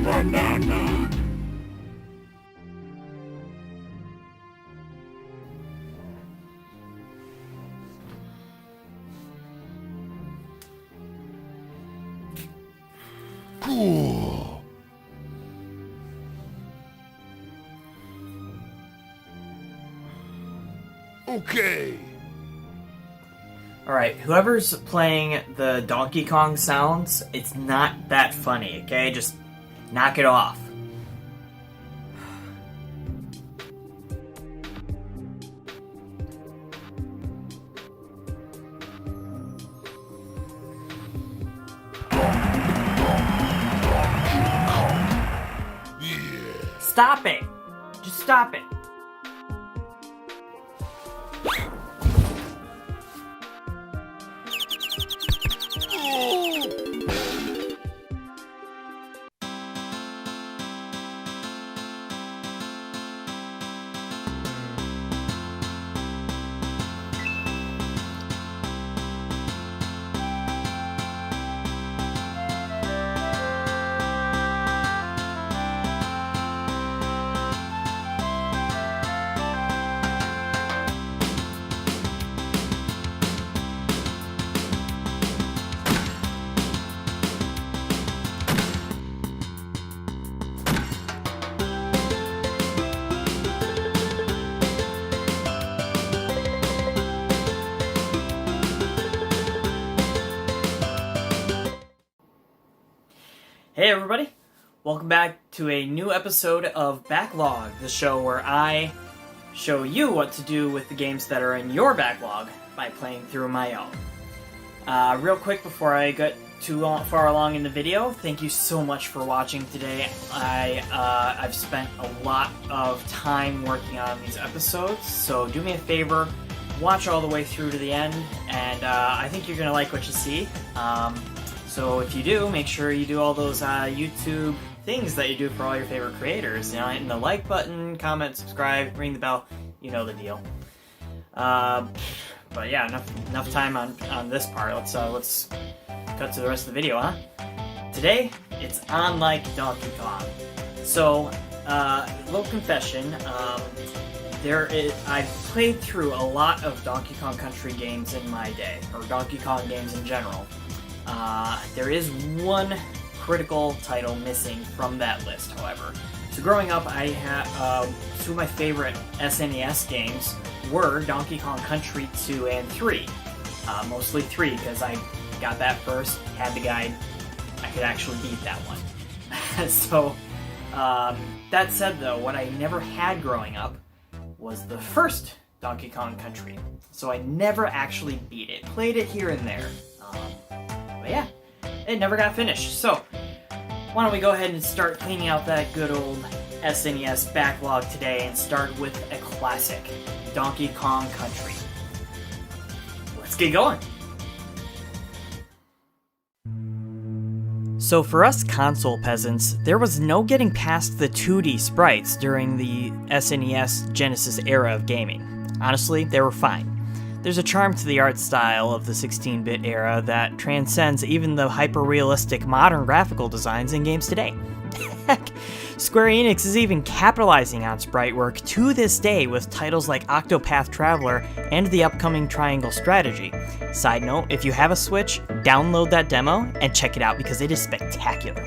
banana. Cool. Okay. Alright, whoever's playing the Donkey Kong sounds, it's not that funny, okay? Just knock it off. Stop it! Just stop it. Hey everybody, welcome back to a new episode of Backlogged, the show where I show you what to do with the games that are in your backlog by playing through my own. Real quick before I get too far along in the video, thank you so much for watching today. I've spent a lot of time working on these episodes, so do me a favor, watch all the way through to the end, and I think you're going to like what you see. So if you do, make sure you do all those YouTube things that you do for all your favorite creators. You know, hitting the like button, comment, subscribe, ring the bell. You know the deal. But yeah, enough time on this part. Let's cut to the rest of the video, huh? Today, it's unlike Donkey Kong. So, little confession. I've played through a lot of Donkey Kong Country games in my day, or Donkey Kong games in general. There is one critical title missing from that list, however. So growing up, I had two of my favorite SNES games were Donkey Kong Country 2 and 3. Mostly 3, because I got that first, had the guide, I could actually beat that one. So, that said though, what I never had growing up was the first Donkey Kong Country. So I never actually beat it. Played it here and there. But yeah, it never got finished. So, why don't we go ahead and start cleaning out that good old SNES backlog today and start with a classic, Donkey Kong Country. Let's get going! So for us console peasants, there was no getting past the 2D sprites during the SNES Genesis era of gaming. Honestly, they were fine. There's a charm to the art style of the 16-bit era that transcends even the hyper-realistic modern graphical designs in games today. Heck, Square Enix is even capitalizing on sprite work to this day with titles like Octopath Traveler and the upcoming Triangle Strategy. Side note, if you have a Switch, download that demo and check it out because it is spectacular.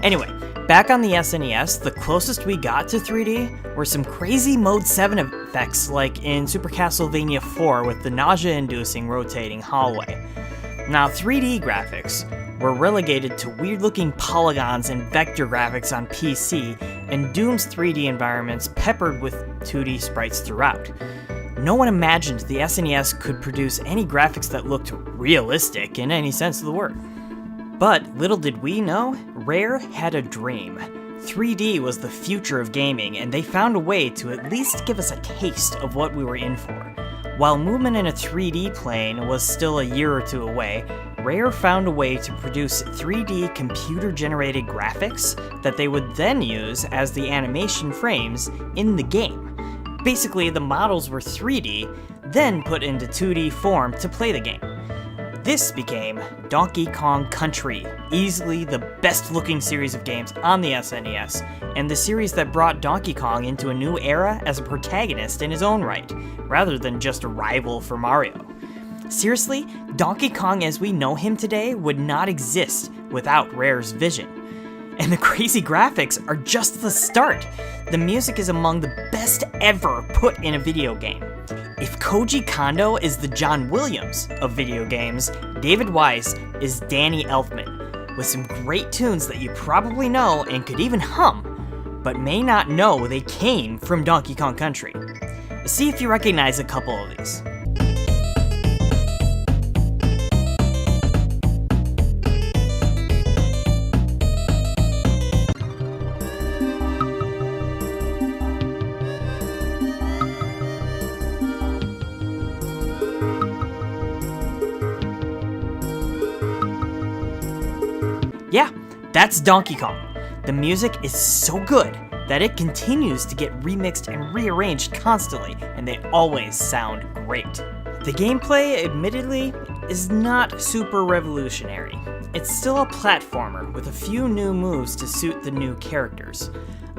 Anyway, back on the SNES, the closest we got to 3D were some crazy Mode 7 effects like in Super Castlevania 4 with the nausea-inducing rotating hallway. Now, 3D graphics were relegated to weird-looking polygons and vector graphics on PC, and Doom's 3D environments peppered with 2D sprites throughout. No one imagined the SNES could produce any graphics that looked realistic in any sense of the word. But little did we know, Rare had a dream. 3D was the future of gaming, and they found a way to at least give us a taste of what we were in for. While movement in a 3D plane was still a year or two away, Rare found a way to produce 3D computer-generated graphics that they would then use as the animation frames in the game. Basically, the models were 3D, then put into 2D form to play the game. This became Donkey Kong Country, easily the best looking series of games on the SNES, and the series that brought Donkey Kong into a new era as a protagonist in his own right, rather than just a rival for Mario. Seriously, Donkey Kong as we know him today would not exist without Rare's vision. And the crazy graphics are just the start. The music is among the best ever put in a video game. If Koji Kondo is the John Williams of video games, David Wise is Danny Elfman, with some great tunes that you probably know and could even hum, but may not know they came from Donkey Kong Country. See if you recognize a couple of these. Yeah, that's Donkey Kong. The music is so good that it continues to get remixed and rearranged constantly, and they always sound great. The gameplay, admittedly, is not super revolutionary. It's still a platformer with a few new moves to suit the new characters.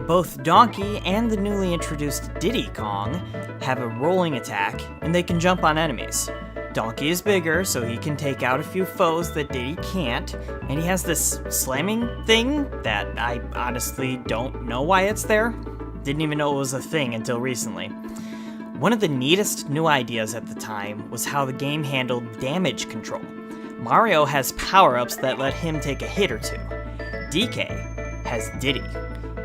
Both Donkey and the newly introduced Diddy Kong have a rolling attack, and they can jump on enemies. Donkey is bigger, so he can take out a few foes that Diddy can't, and he has this slamming thing that I honestly don't know why it's there. Didn't even know it was a thing until recently. One of the neatest new ideas at the time was how the game handled damage control. Mario has power-ups that let him take a hit or two. DK has Diddy.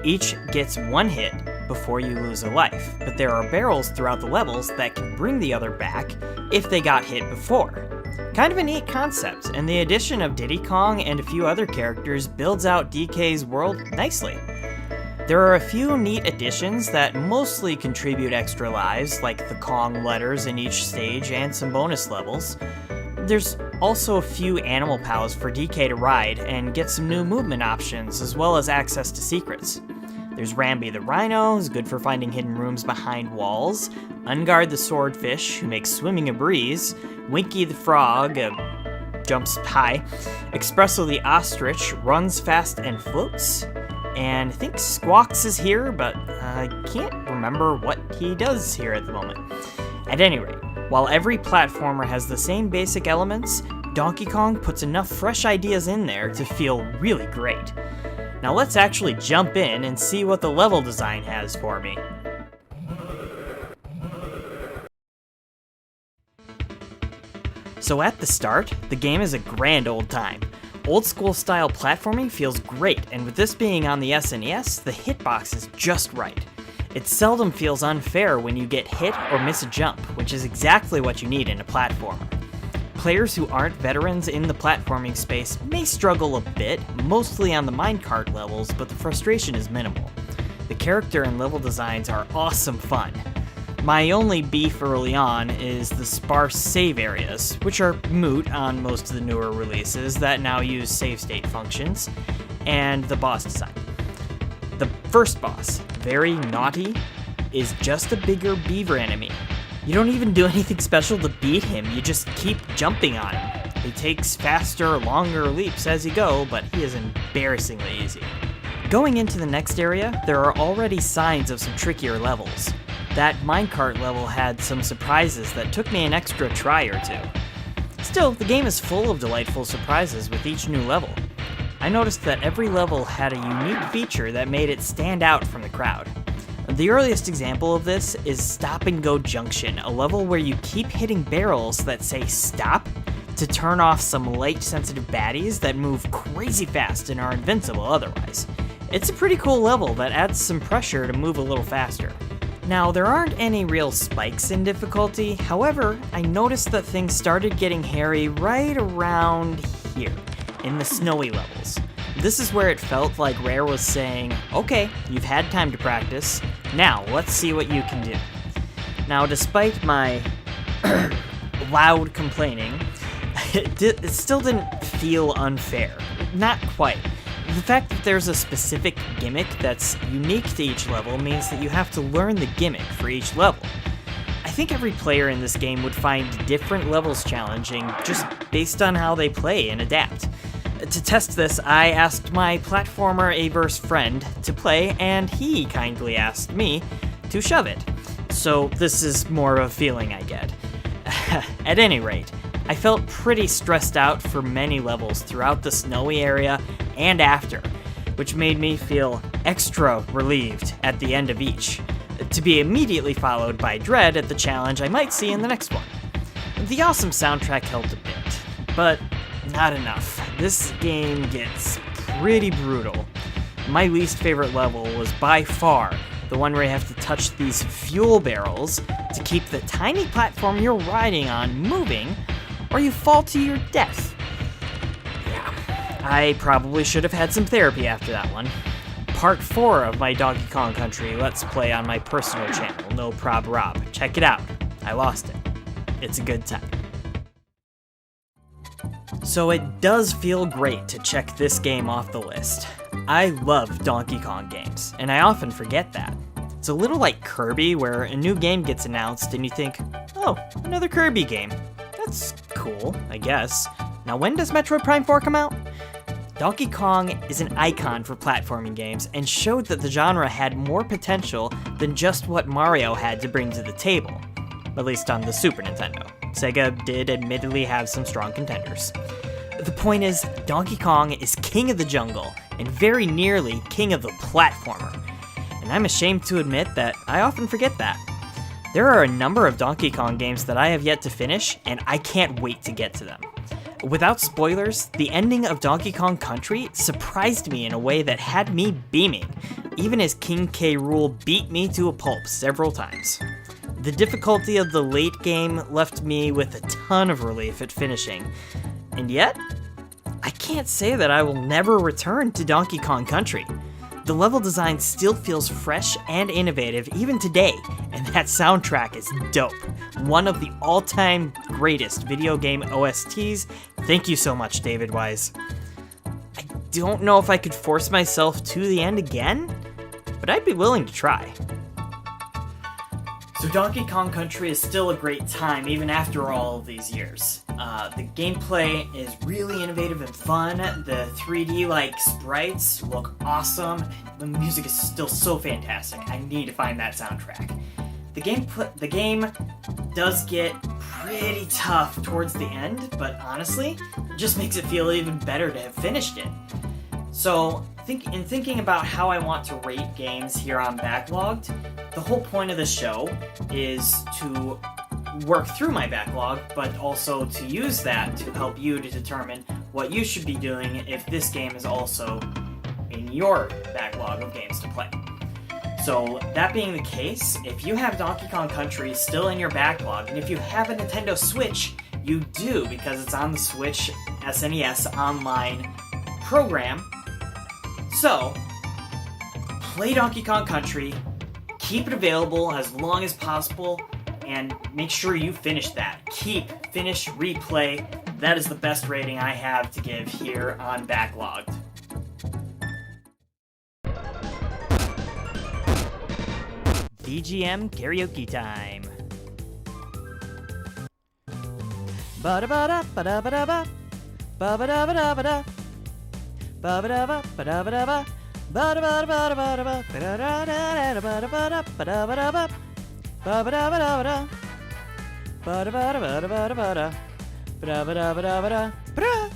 Each gets one hit before you lose a life, but there are barrels throughout the levels that can bring the other back if they got hit before. Kind of a neat concept, and the addition of Diddy Kong and a few other characters builds out DK's world nicely. There are a few neat additions that mostly contribute extra lives, like the Kong letters in each stage and some bonus levels. There's also a few animal pals for DK to ride and get some new movement options, as well as access to secrets. There's Rambi the Rhino, who's good for finding hidden rooms behind walls, Unguard the Swordfish, who makes swimming a breeze, Winky the Frog, jumps high, Espresso the Ostrich, runs fast and floats, and I think Squawks is here, but I can't remember what he does here at the moment. At any rate, while every platformer has the same basic elements, Donkey Kong puts enough fresh ideas in there to feel really great. Now let's actually jump in and see what the level design has for me. So at the start, the game is a grand old time. Old school style platforming feels great, and with this being on the SNES, the hitbox is just right. It seldom feels unfair when you get hit or miss a jump, which is exactly what you need in a platformer. Players who aren't veterans in the platforming space may struggle a bit, mostly on the minecart levels, but the frustration is minimal. The character and level designs are awesome fun. My only beef early on is the sparse save areas, which are moot on most of the newer releases that now use save state functions, and the boss design. The first boss, very naughty, is just a bigger beaver enemy. You don't even do anything special to beat him, you just keep jumping on him. He takes faster, longer leaps as you go, but he is embarrassingly easy. Going into the next area, there are already signs of some trickier levels. That minecart level had some surprises that took me an extra try or two. Still, the game is full of delightful surprises with each new level. I noticed that every level had a unique feature that made it stand out from the crowd. The earliest example of this is Stop and Go Junction, a level where you keep hitting barrels that say stop to turn off some light-sensitive baddies that move crazy fast and are invincible otherwise. It's a pretty cool level that adds some pressure to move a little faster. Now, there aren't any real spikes in difficulty, however, I noticed that things started getting hairy right around here, in the snowy levels. This is where it felt like Rare was saying, okay, you've had time to practice, now let's see what you can do. Now, despite my loud complaining, it still didn't feel unfair. Not quite. The fact that there's a specific gimmick that's unique to each level means that you have to learn the gimmick for each level. I think every player in this game would find different levels challenging just based on how they play and adapt. To test this, I asked my platformer Averse friend to play, and he kindly asked me to shove it. So this is more of a feeling I get. At any rate, I felt pretty stressed out for many levels throughout the snowy area and after, which made me feel extra relieved at the end of each, to be immediately followed by dread at the challenge I might see in the next one. The awesome soundtrack helped a bit, but not enough. This game gets pretty brutal. My least favorite level was by far the one where you have to touch these fuel barrels to keep the tiny platform you're riding on moving, or you fall to your death. Yeah, I probably should have had some therapy after that one. Part 4 of my Donkey Kong Country Let's Play on my personal channel, No Prob Rob. Check it out. I lost it. It's a good time. So it does feel great to check this game off the list. I love Donkey Kong games, and I often forget that. It's a little like Kirby, where a new game gets announced and you think, oh, another Kirby game. That's cool, I guess. Now when does Metroid Prime 4 come out? Donkey Kong is an icon for platforming games and showed that the genre had more potential than just what Mario had to bring to the table, at least on the Super Nintendo. Sega did admittedly have some strong contenders. The point is, Donkey Kong is king of the jungle, and very nearly king of the platformer. And I'm ashamed to admit that I often forget that. There are a number of Donkey Kong games that I have yet to finish, and I can't wait to get to them. Without spoilers, the ending of Donkey Kong Country surprised me in a way that had me beaming, even as King K. Rool beat me to a pulp several times. The difficulty of the late game left me with a ton of relief at finishing, and yet, I can't say that I will never return to Donkey Kong Country. The level design still feels fresh and innovative even today, and that soundtrack is dope. One of the all-time greatest video game OSTs. Thank you so much, David Wise. I don't know if I could force myself to the end again, but I'd be willing to try. So Donkey Kong Country is still a great time, even after all of these years. The gameplay is really innovative and fun. The 3D-like sprites look awesome. The music is still so fantastic. I need to find that soundtrack. The game does get pretty tough towards the end, but honestly, it just makes it feel even better to have finished it. So, in thinking about how I want to rate games here on Backlogged, the whole point of the show is to work through my backlog, but also to use that to help you to determine what you should be doing if this game is also in your backlog of games to play. So, that being the case, if you have Donkey Kong Country still in your backlog, and if you have a Nintendo Switch, you do, because it's on the Switch SNES Online program. So, play Donkey Kong Country, keep it available as long as possible, and make sure you finish that. Finish, replay. That is the best rating I have to give here on Backlogged. BGM karaoke time. Ba-da-ba-da, ba-da-ba-da-ba. Ba-ba-da-ba-da-ba-da. Ba-ba-da-ba-ba-da-ba-da-ba. Ba-da-ba-da-ba-da-ba-da-ba. Ba-da-da-da-da-ba-da-ba-da-ba-da-ba-da. Ba-ba-da-ba-da-ba-da. Ba-da-ba-da-ba-da-ba-da. Ba-da-ba-da-ba-da-ba-da.